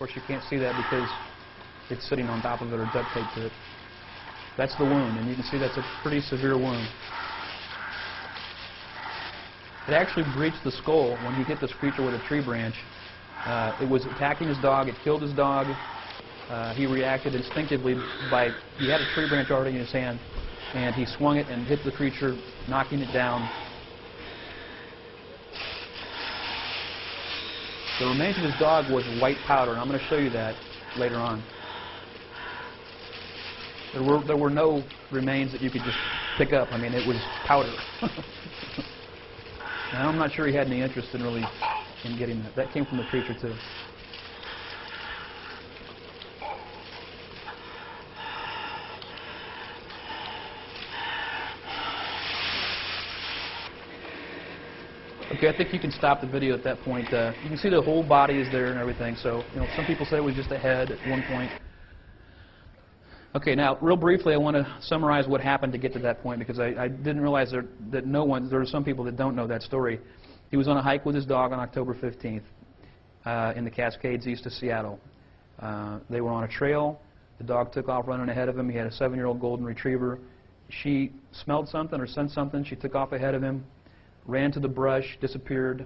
course, you can't see that because it's sitting on top of it or duct taped to it. That's the wound, and you can see that's a pretty severe wound. It actually breached the skull when he hit this creature with a tree branch. It was attacking his dog. It killed his dog. He reacted instinctively by, he had a tree branch already in his hand, and he swung it and hit the creature, knocking it down. The remains of his dog was white powder, and I'm going to show you that later on. There were no remains that you could just pick up. I mean, it was powder. Now, I'm not sure he had any interest in really in getting that. That came from the creature too. Okay, I think you can stop the video at that point. You can see the whole body is there and everything. So, some people say it was just a head at one point. Okay, now, real briefly, I want to summarize what happened to get to that point, because I didn't realize there are some people that don't know that story. He was on a hike with his dog on October 15th in the Cascades east of Seattle. They were on a trail. The dog took off running ahead of him. He had a 7-year-old golden retriever. She smelled something or sensed something. She took off ahead of him, ran to the brush, disappeared,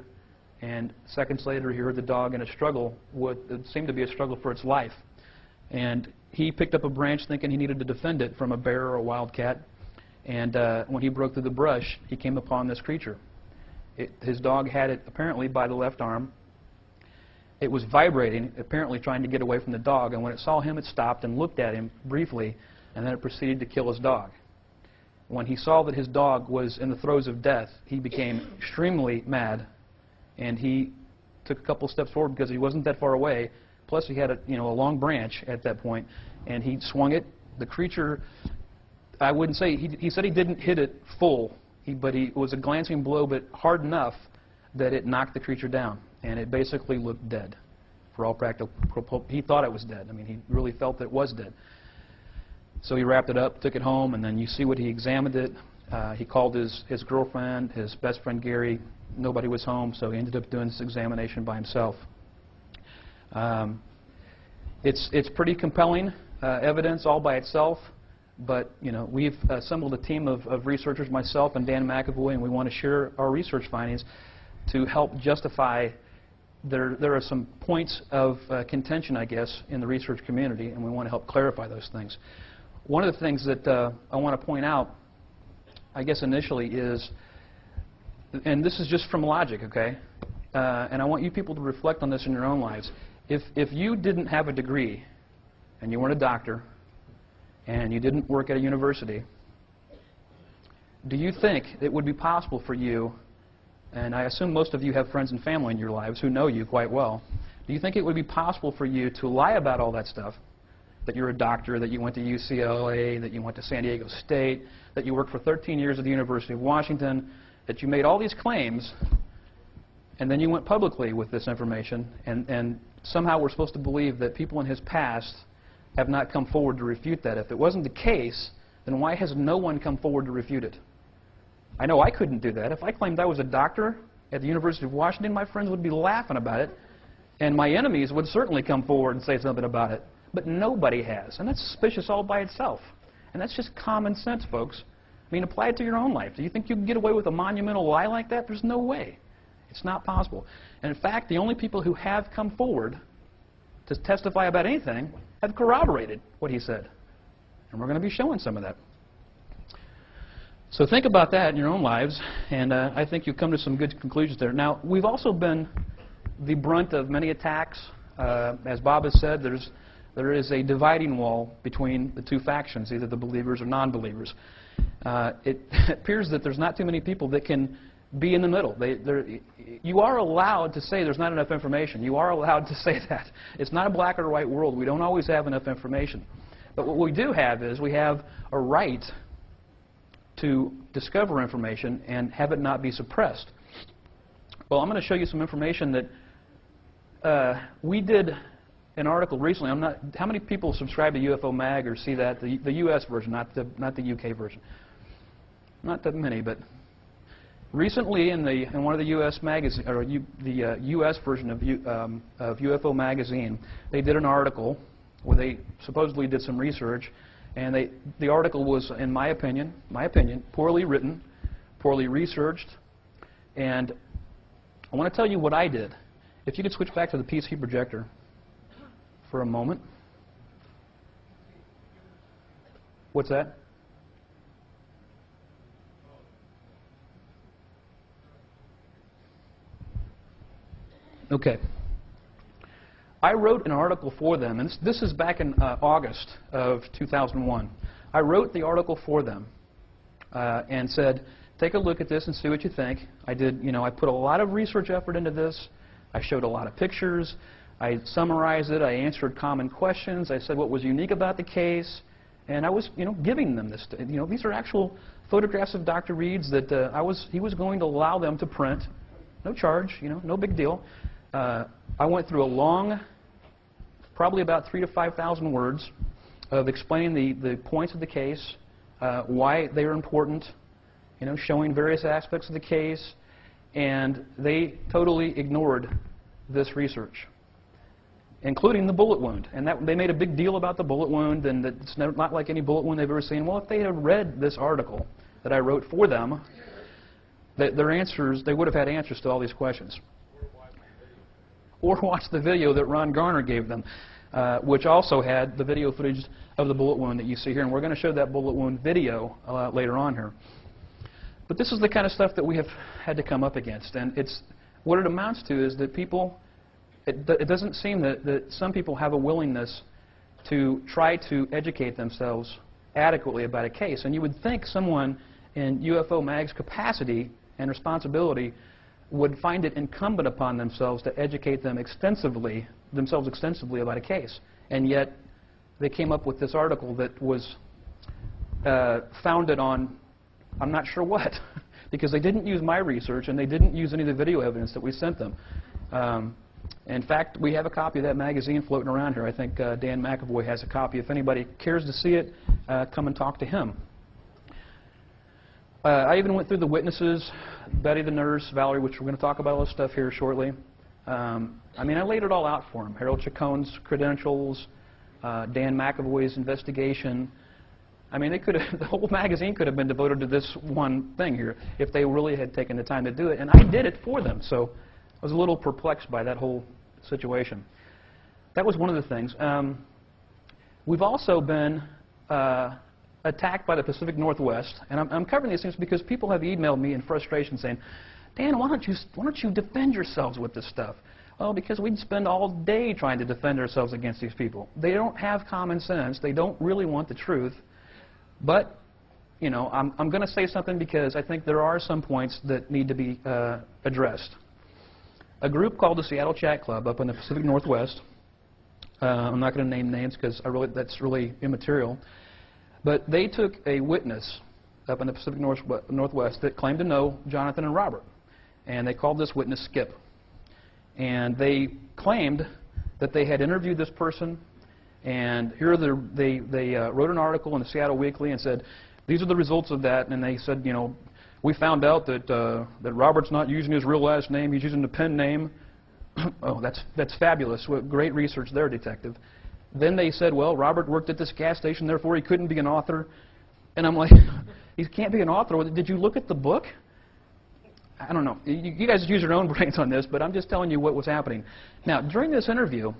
and seconds later he heard the dog in a struggle. It seemed to be a struggle for its life. And he picked up a branch thinking he needed to defend it from a bear or a wildcat. And when he broke through the brush, he came upon this creature. His dog had it apparently by the left arm. It was vibrating, apparently trying to get away from the dog. And when it saw him, it stopped and looked at him briefly, and then it proceeded to kill his dog. When he saw that his dog was in the throes of death, he became extremely mad, and he took a couple steps forward because he wasn't that far away. Plus, he had a long branch at that point, and he swung it. The creature, I wouldn't say, he said he didn't hit it full, but it was a glancing blow, but hard enough that it knocked the creature down, and it basically looked dead. For all practical purposes, he thought it was dead. I mean, he really felt that it was dead. So he wrapped it up, took it home, and then you see what he examined it. He called his girlfriend, his best friend Gary. Nobody was home, so he ended up doing this examination by himself. It's pretty compelling evidence all by itself, but we've assembled a team of researchers, myself and Dan McAvoy, and we want to share our research findings to help justify. There are some points of contention, I guess, in the research community, and we want to help clarify those things. One of the things that I want to point out, I guess initially, is, and this is just from logic, okay, and I want you people to reflect on this in your own lives. If you didn't have a degree, and you weren't a doctor, and you didn't work at a university, do you think it would be possible for you, and I assume most of you have friends and family in your lives who know you quite well, do you think it would be possible for you to lie about all that stuff, that you're a doctor, that you went to UCLA, that you went to San Diego State, that you worked for 13 years at the University of Washington, that you made all these claims, and then you went publicly with this information, and somehow we're supposed to believe that people in his past have not come forward to refute that? If it wasn't the case, then why has no one come forward to refute it? I know I couldn't do that. If I claimed I was a doctor at the University of Washington, my friends would be laughing about it, and my enemies would certainly come forward and say something about it. But nobody has, and that's suspicious all by itself. And that's just common sense, folks. I mean, apply it to your own life. Do you think you can get away with a monumental lie like that? There's no way. It's not possible. And in fact, the only people who have come forward to testify about anything have corroborated what he said. And we're going to be showing some of that. So think about that in your own lives, and I think you'll come to some good conclusions there. Now, we've also been the brunt of many attacks. As Bob has said, there is a dividing wall between the two factions, either the believers or non-believers. It appears that there's not too many people that can be in the middle. You are allowed to say there's not enough information. You are allowed to say that. It's not a black or white world. We don't always have enough information. But what we do have is we have a right to discover information and have it not be suppressed. Well, I'm going to show you some information that we did an article recently. How many people subscribe to UFO Mag or see that, the U.S. version, not the UK version? Not that many, but Recently, in one of the U.S. magazine, or the U.S. version of UFO magazine, they did an article where they supposedly did some research, and the article was, in my opinion, poorly written, poorly researched, and I want to tell you what I did. If you could switch back to the PC projector for a moment. What's that? Okay. I wrote an article for them, and this is back in August of 2001. I wrote the article for them and said, take a look at this and see what you think. I put a lot of research effort into this. I showed a lot of pictures. I summarized it. I answered common questions. I said what was unique about the case, and I was, giving them this. These are actual photographs of Dr. Reed's that he was going to allow them to print, no charge, no big deal. I went through a long, probably about 3,000 to 5,000 words of explaining the points of the case, why they are important, showing various aspects of the case, and they totally ignored this research, including the bullet wound. And they made a big deal about the bullet wound, and that it's not like any bullet wound they've ever seen. Well, if they had read this article that I wrote for them, they would have had answers to all these questions. Or watch the video that Ron Garner gave them, which also had the video footage of the bullet wound that you see here. And we're going to show that bullet wound video later on here. But this is the kind of stuff that we have had to come up against. And what it amounts to is that it doesn't seem that some people have a willingness to try to educate themselves adequately about a case. And you would think someone in UFO Mag's capacity and responsibility would find it incumbent upon themselves to educate themselves extensively about a case. And yet they came up with this article that was founded on I'm not sure what, because they didn't use my research and they didn't use any of the video evidence that we sent them. In fact, we have a copy of that magazine floating around here. I think Dan McAvoy has a copy. If anybody cares to see it, come and talk to him. I even went through the witnesses, Betty the nurse, Valerie, which we're going to talk about all this stuff here shortly. I laid it all out for them. Harold Chacon's credentials, Dan McAvoy's investigation. The whole magazine could have been devoted to this one thing here if they really had taken the time to do it. And I did it for them, so I was a little perplexed by that whole situation. That was one of the things. We've also been attacked by the Pacific Northwest, and I'm covering these things because people have emailed me in frustration saying, Dan, why don't you defend yourselves with this stuff? Well, because we'd spend all day trying to defend ourselves against these people. They don't have common sense. They don't really want the truth. But, I'm going to say something because I think there are some points that need to be addressed. A group called the Seattle Chat Club up in the Pacific Northwest, I'm not going to name names because that's really immaterial, but they took a witness up in the Pacific Northwest that claimed to know Jonathan and Robert, and they called this witness Skip. And they claimed that they had interviewed this person, and here they wrote an article in the Seattle Weekly and said, these are the results of that. And they said, we found out that Robert's not using his real last name, he's using the pen name. Oh, that's fabulous. Great research there, detective. Then they said, well, Robert worked at this gas station, therefore he couldn't be an author. And I'm like, he can't be an author. Did you look at the book? I don't know. You guys use your own brains on this, but I'm just telling you what was happening. Now, during this interview,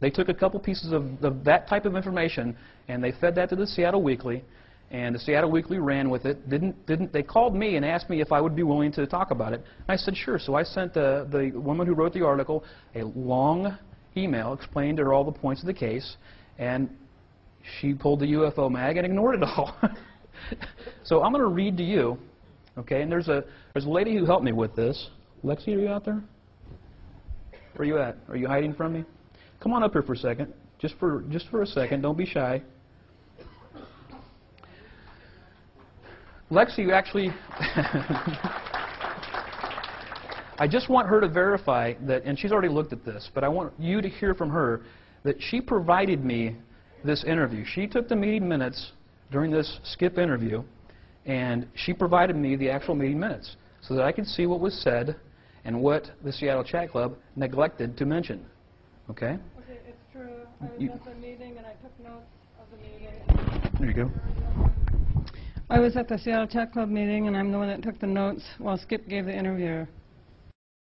they took a couple pieces of that type of information, and they fed that to the Seattle Weekly, and the Seattle Weekly ran with it. They called me and asked me if I would be willing to talk about it. I said, sure. So I sent the woman who wrote the article a long email explaining to her all the points of the case, and she pulled the UFO mag and ignored it all. So I'm going to read to you, okay? And there's a lady who helped me with this. Lexi, are you out there? Where are you at? Are you hiding from me? Come on up here for a second. Just for a second. Don't be shy. Lexi, actually, I just want her to verify that, and she's already looked at this, but I want you to hear from her that she provided me this interview. She took the meeting minutes during this Skip interview, and she provided me the actual meeting minutes. so that I could see what was said and what the Seattle Chat Club neglected to mention. Okay? Okay, it's true. I was at the meeting and I took notes of the meeting. There you go. I was at the Seattle Chat Club meeting and I'm the one that took the notes while Skip gave the interview.